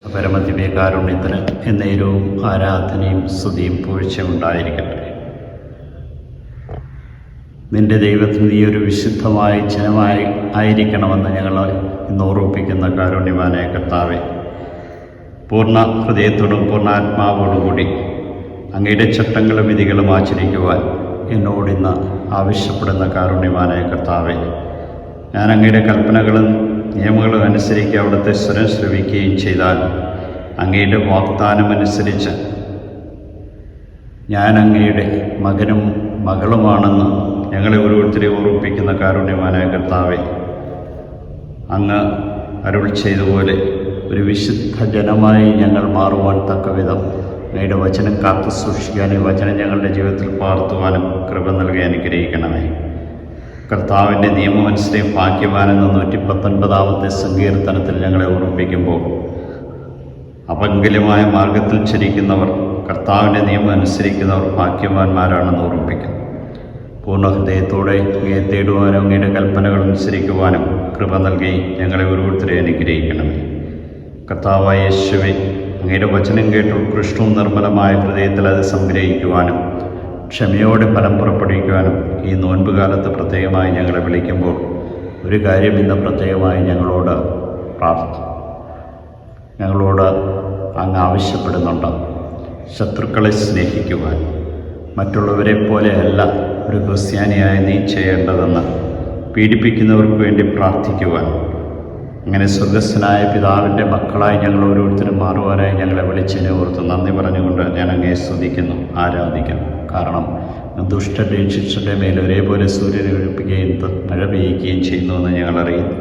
പരമദിവ്യകാരുണ്യത്തിന് എന്നേരവും ആരാധനയും സ്തുതിയും പുകഴ്ചയും ഉണ്ടായിരിക്കട്ടെ. നിന്റെ ദൈവത്തിന് നീ ഒരു വിശുദ്ധമായ ജനമായി ആയിരിക്കണമെന്ന് ഞങ്ങൾ ഇന്ന് ഓർമ്മിപ്പിക്കുന്ന കാരുണ്യവാനായ കർത്താവേ, പൂർണ്ണ ഹൃദയത്തോടും പൂർണ്ണാത്മാവോടും കൂടി അങ്ങയുടെ ചട്ടങ്ങളും വിധികളും ആചരിക്കുവാൻ എന്നോടിന്ന് ആവശ്യപ്പെടുന്ന കാരുണ്യവാനായ കർത്താവേ, ഞാൻ അങ്ങയുടെ കൽപ്പനകളും നിയമങ്ങളും അനുസരിച്ച് അവിടുത്തെ സ്വരം ശ്രവിക്കുകയും ചെയ്താൽ അങ്ങയുടെ വാഗ്ദാനമനുസരിച്ച് ഞാൻ അങ്ങയുടെ മകനും മകളുമാണെന്ന് ഞങ്ങളെ ഓരോരുത്തരെ ഓർമ്മിപ്പിക്കുന്ന കാരുണ്യവാനായ കർത്താവേ, അങ്ങ് അരുൾ ചെയ്തതുപോലെ ഒരു വിശുദ്ധ ജനമായി ഞങ്ങൾ മാറുവാൻ തക്കവിധം അങ്ങയുടെ വചനം കാത്തു സൂക്ഷിക്കാനും വചനം ഞങ്ങളുടെ ജീവിതത്തിൽ പകർത്തുവാനും കൃപ നൽകി അനുഗ്രഹിക്കണമേ. കർത്താവിൻ്റെ നിയമമനുസരിച്ച് ഭാഗ്യവാനെന്ന 119 സങ്കീർത്തനത്തിൽ ഞങ്ങളെ ഓർമ്മിപ്പിക്കുമ്പോൾ അപങ്കലമായ മാർഗത്തിൽ ചരിക്കുന്നവർ, കർത്താവിൻ്റെ നിയമം അനുസരിക്കുന്നവർ ഭാഗ്യവാന്മാരാണെന്ന് ഓർമ്മിപ്പിക്കുന്നു. പൂർണ്ണ ഹൃദയത്തോടെ അങ്ങയെ തേടുവാനും അങ്ങയുടെ കൽപ്പനകൾ അനുസരിക്കുവാനും കൃപ നൽകി ഞങ്ങളെ ഓരോരുത്തരെ അനുഗ്രഹിക്കണമേ. കർത്താവായ യേശുവേ, അങ്ങയുടെ വചനം കേട്ട് ഉത്കൃഷ്ടവും നിർമ്മലമായ ഹൃദയത്തിൽ അത് സംഗ്രഹിക്കുവാനും ക്ഷമയോടെ ഫലം പുറപ്പെടുവിക്കുവാനും ഈ നോൻപുകാലത്ത് പ്രത്യേകമായി ഞങ്ങളെ വിളിക്കുമ്പോൾ ഒരു കാര്യം ഇന്ന് പ്രത്യേകമായി ഞങ്ങളോട് അങ്ങ് ആവശ്യപ്പെടുന്നുണ്ട്. ശത്രുക്കളെ സ്നേഹിക്കുവാൻ. മറ്റുള്ളവരെ പോലെയല്ല ഒരു ക്രിസ്ത്യാനിയായ നീ ചെയ്യേണ്ടതെന്ന് പീഡിപ്പിക്കുന്നവർക്ക് വേണ്ടി പ്രാർത്ഥിക്കുവാൻ. അങ്ങനെ സ്വർഗസ്ഥനായ പിതാവിൻ്റെ മക്കളായി ഞങ്ങൾ ഓരോരുത്തരും മാറുവാനായി ഞങ്ങളെ വിളിച്ചതിനെ ഓർത്ത് നന്ദി പറഞ്ഞുകൊണ്ട് ഞാൻ അങ്ങയെ സ്തുതിക്കുന്നു, ആരാധിക്കുന്നു. കാരണം ദുഷ്ടരുടെയും ശിക്ഷയുടെ മേൽ ഒരേപോലെ സൂര്യനെ ഒഴിപ്പിക്കുകയും മഴ പെയ്യുകയും ചെയ്യുന്നുവെന്ന് ഞങ്ങൾ അറിയുന്നു.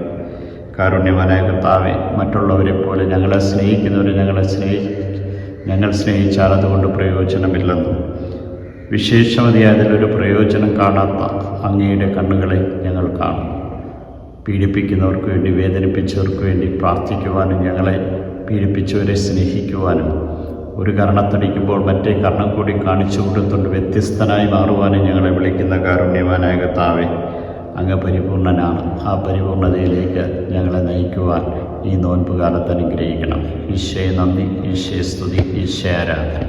കാരുണ്യവാനായ കർത്താവേ, മറ്റുള്ളവരെ പോലെ ഞങ്ങളെ സ്നേഹിക്കുന്നവരെ ഞങ്ങൾ സ്നേഹിച്ചാൽ അതുകൊണ്ട് പ്രയോജനമില്ലെന്നും വിശേഷമതി അതിലൊരു പ്രയോജനം കാണാത്ത അങ്ങയുടെ കണ്ണുകളെ ഞങ്ങൾ കാണും. പീഡിപ്പിക്കുന്നവർക്ക് വേണ്ടി, വേദനിപ്പിച്ചവർക്ക് വേണ്ടി പ്രാർത്ഥിക്കുവാനും ഞങ്ങളെ പീഡിപ്പിച്ചവരെ സ്നേഹിക്കുവാനും ഒരു കർണത്തടിക്കുമ്പോൾ മറ്റേ കർണം കൂടി കാണിച്ചു കൊടുത്തുകൊണ്ട് വ്യത്യസ്തനായി മാറുവാനും ഞങ്ങളെ വിളിക്കുന്ന കാരുണ്യവാനായ കർത്താവേ, അങ്ങ് പരിപൂർണനാണ്. ആ പരിപൂർണതയിലേക്ക് ഞങ്ങളെ നയിക്കുവാൻ ഈ നോൻപുകാലത്ത് അനുഗ്രഹിക്കണം. ഈശോയെ നന്ദി, ഈശോയെ സ്തുതി, ഈശോയെ ആരാധന.